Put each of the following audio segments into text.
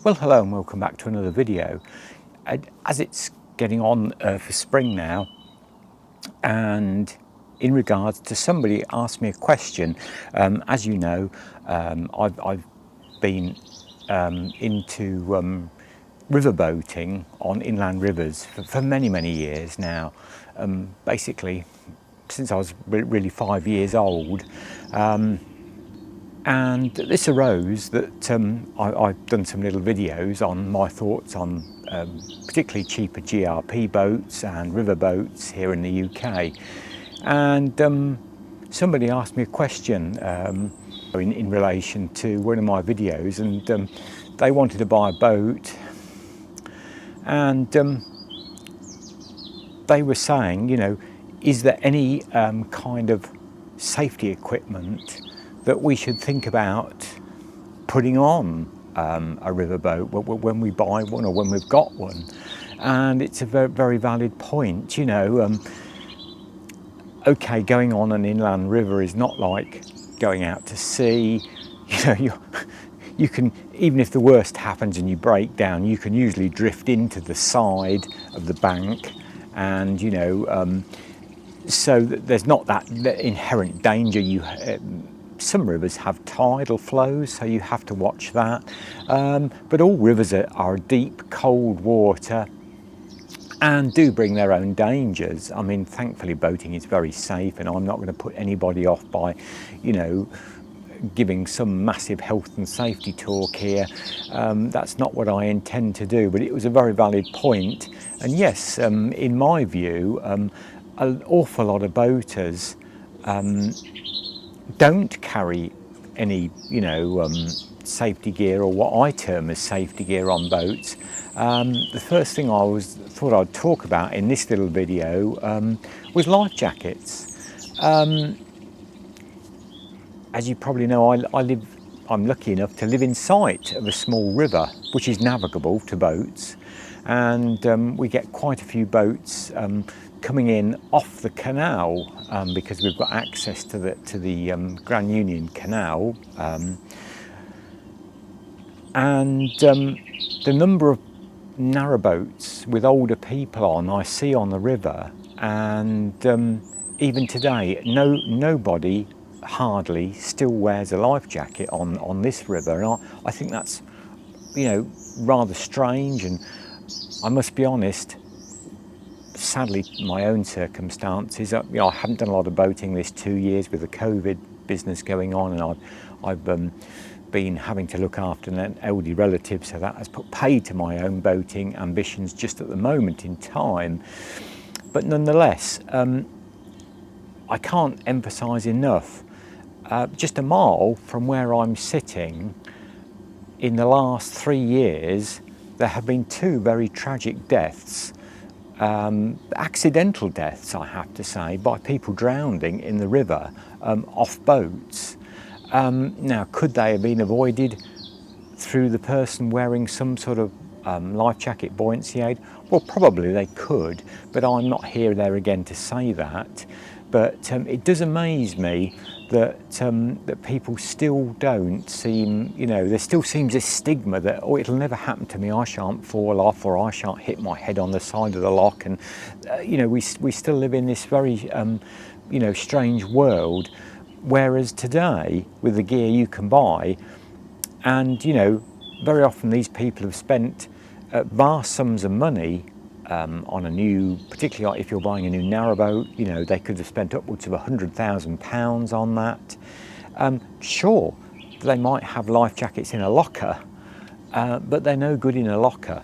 Well, hello and welcome back to another video. As it's getting on for spring now, and in regards to somebody asked me a question, as you know, I've been into riverboating on inland rivers for many years now, basically since I was really 5 years old. And this arose that I've done some little videos on my thoughts on particularly cheaper GRP boats and river boats here in the UK. And somebody asked me a question in relation to one of my videos, and they wanted to buy a boat, and they were saying, you know, is there any kind of safety equipment that we should think about putting on a riverboat when we buy one or when we've got one? And it's a very valid point. You know, okay, going on an inland river is not like going out to sea. You know, you can, even if the worst happens and you break down, you can usually drift into the side of the bank, and you know, so there's not that inherent danger. Some rivers have tidal flows, so you have to watch that. But all rivers are deep, cold water and do bring their own dangers. I mean, thankfully boating is very safe, and I'm not going to put anybody off by, you know, giving some massive health and safety talk here. That's not what I intend to do, but it was a very valid point. And yes, in my view, an awful lot of boaters don't carry any, you know, safety gear, or what I term as safety gear on boats. The first thing I thought I'd talk about in this little video was life jackets. As you probably know, I'm lucky enough to live in sight of a small river which is navigable to boats, and we get quite a few boats coming in off the canal because we've got access to the Grand Union Canal, and the number of narrowboats with older people on I see on the river, and even today nobody hardly still wears a life jacket on this river, and I think that's, you know, rather strange. And I must be honest, sadly my own circumstances, you know, I haven't done a lot of boating this 2 years with the COVID business going on, and I've been having to look after an elderly relative, so that has put paid to my own boating ambitions just at the moment in time. But nonetheless, I can't emphasize enough, just a mile from where I'm sitting, in the last 3 years there have been 2 very tragic deaths, accidental deaths I have to say, by people drowning in the river off boats. Now, could they have been avoided through the person wearing some sort of life jacket buoyancy aid? Well, probably they could, but I'm not here there again to say that. But it does amaze me that that people still don't seem, you know, there still seems this stigma that, oh, it'll never happen to me, I shan't fall off, or I shan't hit my head on the side of the lock. And you know, we still live in this very you know, strange world, whereas today with the gear you can buy, and you know, very often these people have spent vast sums of money on a new, particularly if you're buying a new narrowboat, you know, they could have spent upwards of £100,000 on that. Sure, they might have life jackets in a locker, but they're no good in a locker.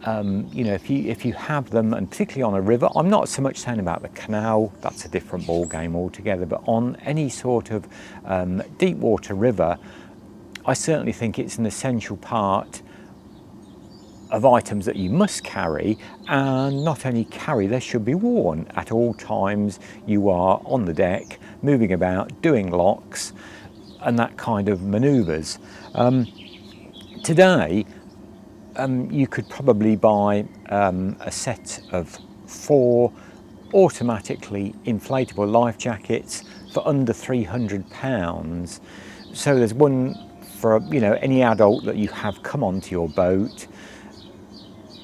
You know, if you have them, and particularly on a river, I'm not so much saying about the canal, that's a different ball game altogether, but on any sort of deep water river, I certainly think it's an essential part of items that you must carry, and not only carry, they should be worn at all times you are on the deck, moving about, doing locks and that kind of manoeuvres. Today you could probably buy a set of 4 automatically inflatable life jackets for under £300. So there's one for, you know, any adult that you have come onto your boat.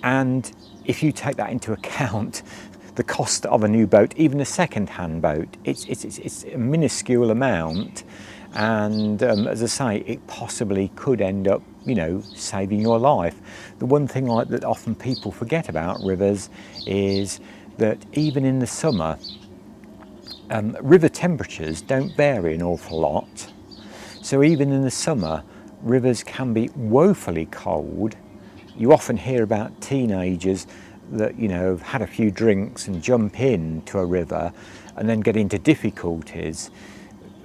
And if you take that into account, the cost of a new boat, even a second-hand boat, it's a minuscule amount. And as I say, it possibly could end up, you know, saving your life. The one thing that often people forget about rivers is that even in the summer, river temperatures don't vary an awful lot. So even in the summer, rivers can be woefully cold. You often hear about teenagers that, you know, have had a few drinks and jump into a river and then get into difficulties,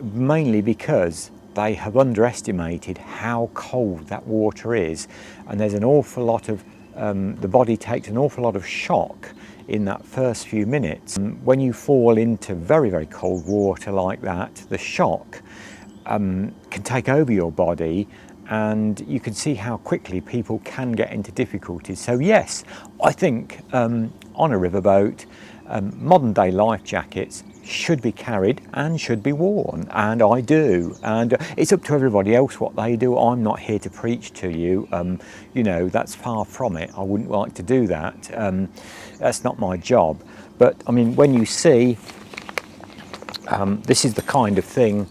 mainly because they have underestimated how cold that water is. And there's an awful lot of, the body takes an awful lot of shock in that first few minutes. When you fall into very, very cold water like that, the shock can take over your body, and you can see how quickly people can get into difficulties. So yes, I think on a riverboat, modern day life jackets should be carried and should be worn, and I do. And it's up to everybody else what they do. I'm not here to preach to you. You know, that's far from it. I wouldn't like to do that. That's not my job. But I mean, when you see, this is the kind of thing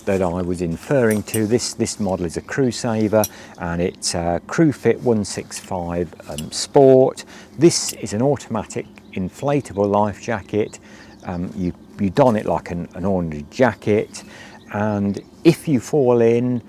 that I was inferring to. This model is a Crew Saver, and it's a Crew Fit 165 Sport. This is an automatic inflatable life jacket. You don it like an ordinary jacket, and if you fall in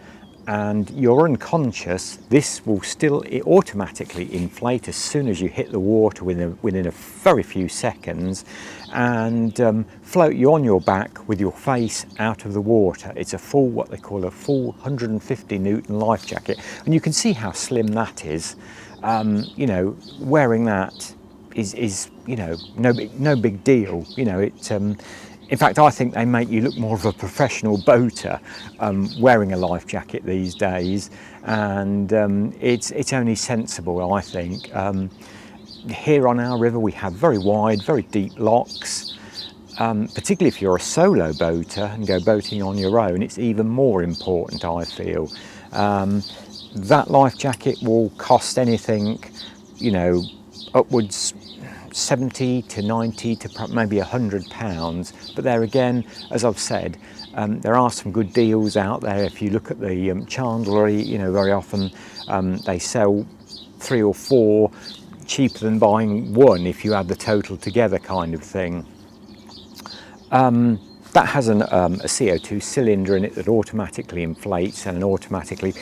and you're unconscious, this will still automatically inflate as soon as you hit the water within a very few seconds, and float you on your back with your face out of the water. It's a full, what they call a full 150 Newton life jacket, and you can see how slim that is. You know, wearing that is you know, no big deal. You know, it. In fact, I think they make you look more of a professional boater wearing a life jacket these days, and it's only sensible, I think. Here on our river, we have very wide, very deep locks. Particularly if you're a solo boater and go boating on your own, it's even more important, I feel. That life jacket will cost anything, you know, upwards 70 to 90 to maybe £100. But there again, as I've said, there are some good deals out there. If you look at the chandlery, you know, very often they sell 3 or 4 cheaper than buying one if you add the total together, kind of thing. That has a CO2 cylinder in it that automatically inflates, and an automatically,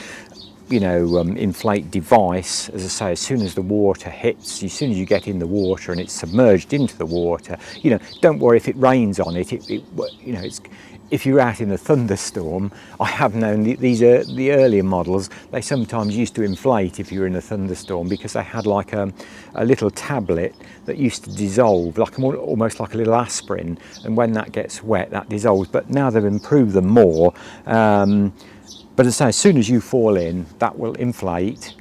you know, inflate device. As I say, as soon as the water hits, as soon as you get in the water and it's submerged into the water, you know, don't worry if it rains on it. You know, if you're out in a thunderstorm, I have known these are the earlier models. They sometimes used to inflate if you were in a thunderstorm, because they had like a little tablet that used to dissolve, like almost like a little aspirin. And when that gets wet, that dissolves. But now they've improved them more. But as I say, as soon as you fall in, that will inflate,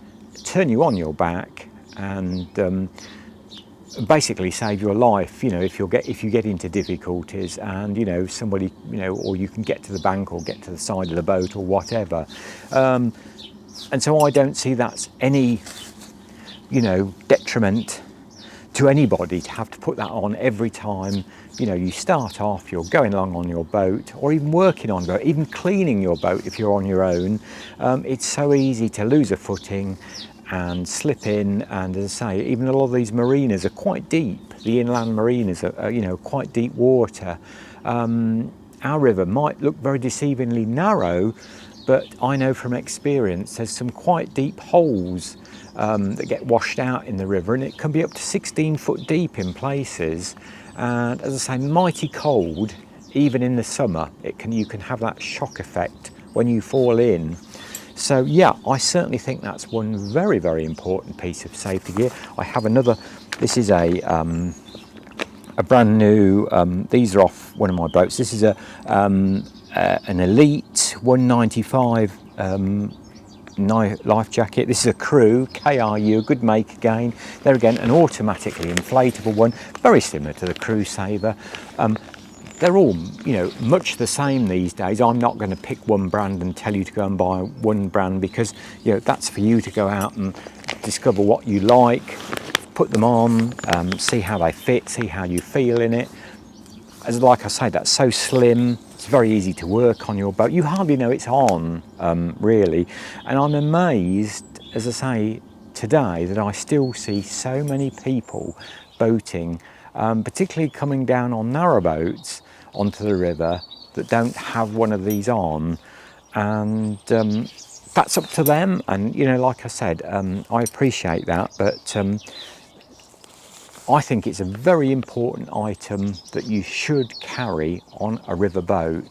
turn you on your back, and basically save your life. You know, if you get into difficulties, and you know, somebody, you know, or you can get to the bank or get to the side of the boat or whatever. And so I don't see that's any, you know, detriment to anybody to have to put that on every time. You know, you start off, you're going along on your boat, or even working on your boat, even cleaning your boat if you're on your own. It's so easy to lose a footing and slip in, and as I say, even a lot of these marinas are quite deep. The inland marinas are, you know, quite deep water. Our river might look very deceivingly narrow, but I know from experience there's some quite deep holes that get washed out in the river, and it can be up to 16 foot deep in places. And as I say, mighty cold, even in the summer. You can have that shock effect when you fall in. So yeah, I certainly think that's one very, very important piece of safety gear. I have another. This is a brand new. These are off one of my boats. This is an Elite 195 life jacket. This is a Crew, KRU, a good make again. There again, an automatically inflatable one, very similar to the Crew Saver. they're all, you know, much the same these days. I'm not going to pick one brand and tell you to go and buy one brand, because, you know, that's for you to go out and discover what you like, put them on, see how they fit, see how you feel in it. As like I say, that's so slim, it's very easy to work on your boat. You hardly know it's on, really. And I'm amazed, as I say, today, that I still see so many people boating, particularly coming down on narrow boats onto the river, that don't have one of these on. And that's up to them. And, you know, like I said, I appreciate that, but I think it's a very important item that you should carry on a river boat.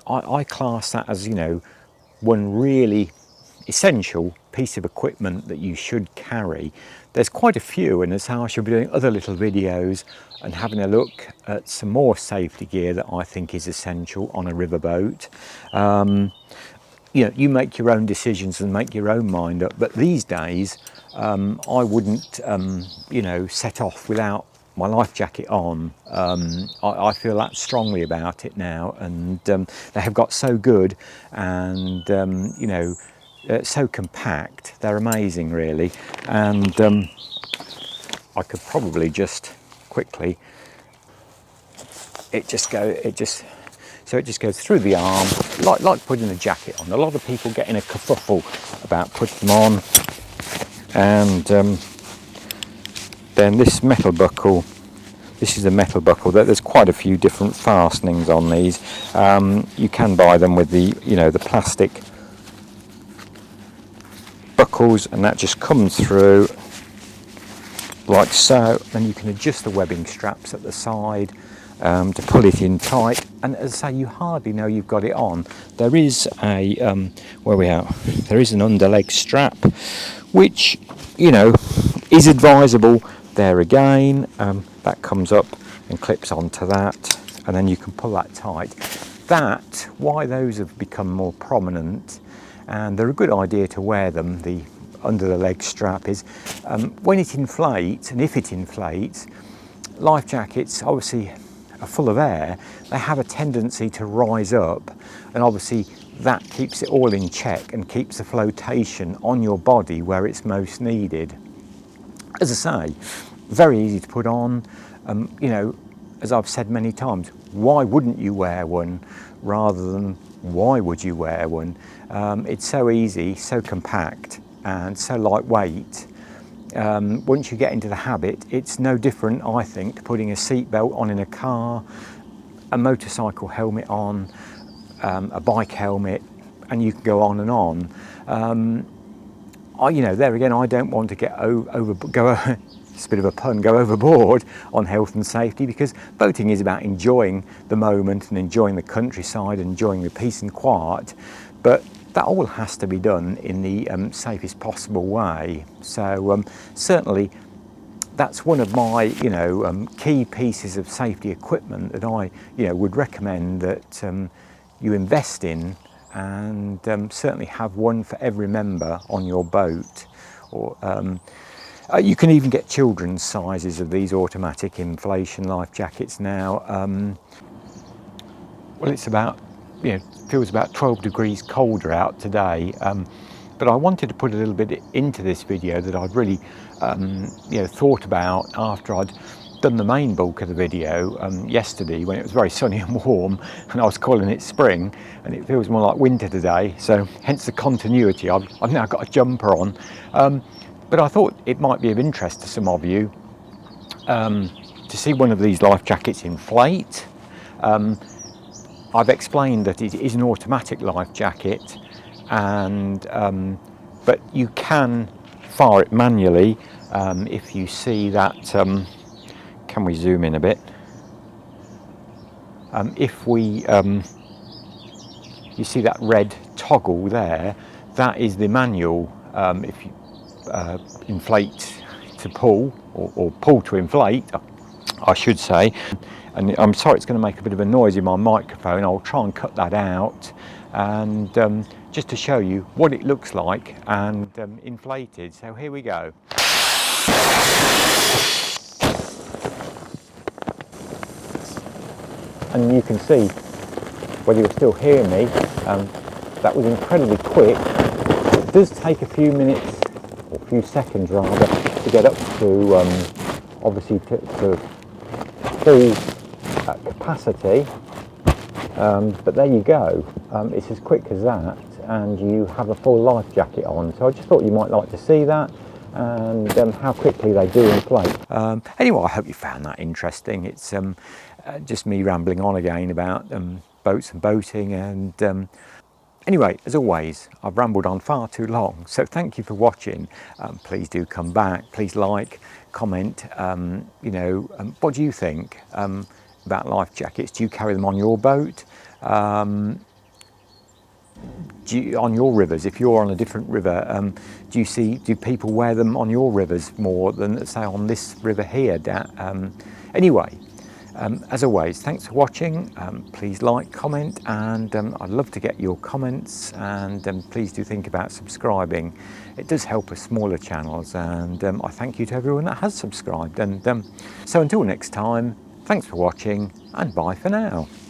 I class that as, you know, one really essential piece of equipment that you should carry. There's quite a few, and as how I should be doing other little videos and having a look at some more safety gear that I think is essential on a river boat. You know, you make your own decisions and make your own mind up, but these days I wouldn't, you know, set off without my life jacket on. I feel that strongly about it now, and they have got so good, and you know, so compact. They're amazing, really. And I could probably just quickly, so it just goes through the arm, like putting a jacket on. A lot of people get in a kerfuffle about putting them on. And then this metal buckle, this is a metal buckle. There's quite a few different fastenings on these. You can buy them with the, you know, the plastic buckles, and that just comes through like so. Then you can adjust the webbing straps at the side to pull it in tight, and as I say, you hardly know you've got it on. There is a there is an underleg strap, which, you know, is advisable there again. That comes up and clips onto that, and then you can pull that tight. That, why those have become more prominent, and they're a good idea to wear them, the under the leg strap, is when it inflates, and if it inflates, life jackets obviously are full of air. They have a tendency to rise up, and obviously that keeps it all in check and keeps the flotation on your body where it's most needed. As I say, very easy to put on. You know, as I've said many times, why wouldn't you wear one rather than why would you wear one? It's so easy, so compact, and so lightweight. Once you get into the habit, it's no different, I think, to putting a seatbelt on in a car, a motorcycle helmet on, a bike helmet, and you can go on and on. You know, there again, I don't want to get it's a bit of a pun, go overboard on health and safety, because boating is about enjoying the moment and enjoying the countryside and enjoying the peace and quiet, but that all has to be done in the safest possible way. So certainly that's one of my, you know, key pieces of safety equipment that I, you know, would recommend that you invest in, and certainly have one for every member on your boat. Or you can even get children's sizes of these automatic inflation life jackets now. Well, it's about, you know, feels about 12 degrees colder out today, but I wanted to put a little bit into this video that I'd really you know, thought about after I'd done the main bulk of the video yesterday, when it was very sunny and warm, and I was calling it spring, and it feels more like winter today, so hence the continuity. I've now got a jumper on, but I thought it might be of interest to some of you to see one of these life jackets inflate. I've explained that it is an automatic life jacket, and but you can fire it manually. If you see that, can we zoom in a bit? If we, you see that red toggle there, that is the manual. If you inflate to pull, or pull to inflate, I should say. And I'm sorry it's going to make a bit of a noise in my microphone. I'll try and cut that out, and just to show you what it looks like and inflated. So here we go. and you can see, whether you're still hearing me, that was incredibly quick. It does take a few minutes, or a few seconds rather, to get up to, obviously to full capacity, but there you go. It's as quick as that, and you have a full life jacket on. So I just thought you might like to see that, and how quickly they do inflate. Anyway, I hope you found that interesting. It's just me rambling on again about boats and boating, and anyway, as always, I've rambled on far too long, so thank you for watching. Please do come back, please like, comment, you know, what do you think about life jackets? Do you carry them on your boat? On your rivers, if you're on a different river, do people wear them on your rivers more than, say, on this river here? Anyway, as always, thanks for watching. Please like, comment, and I'd love to get your comments, and please do think about subscribing. It does help us smaller channels, and I thank you to everyone that has subscribed. And so until next time, thanks for watching, and bye for now.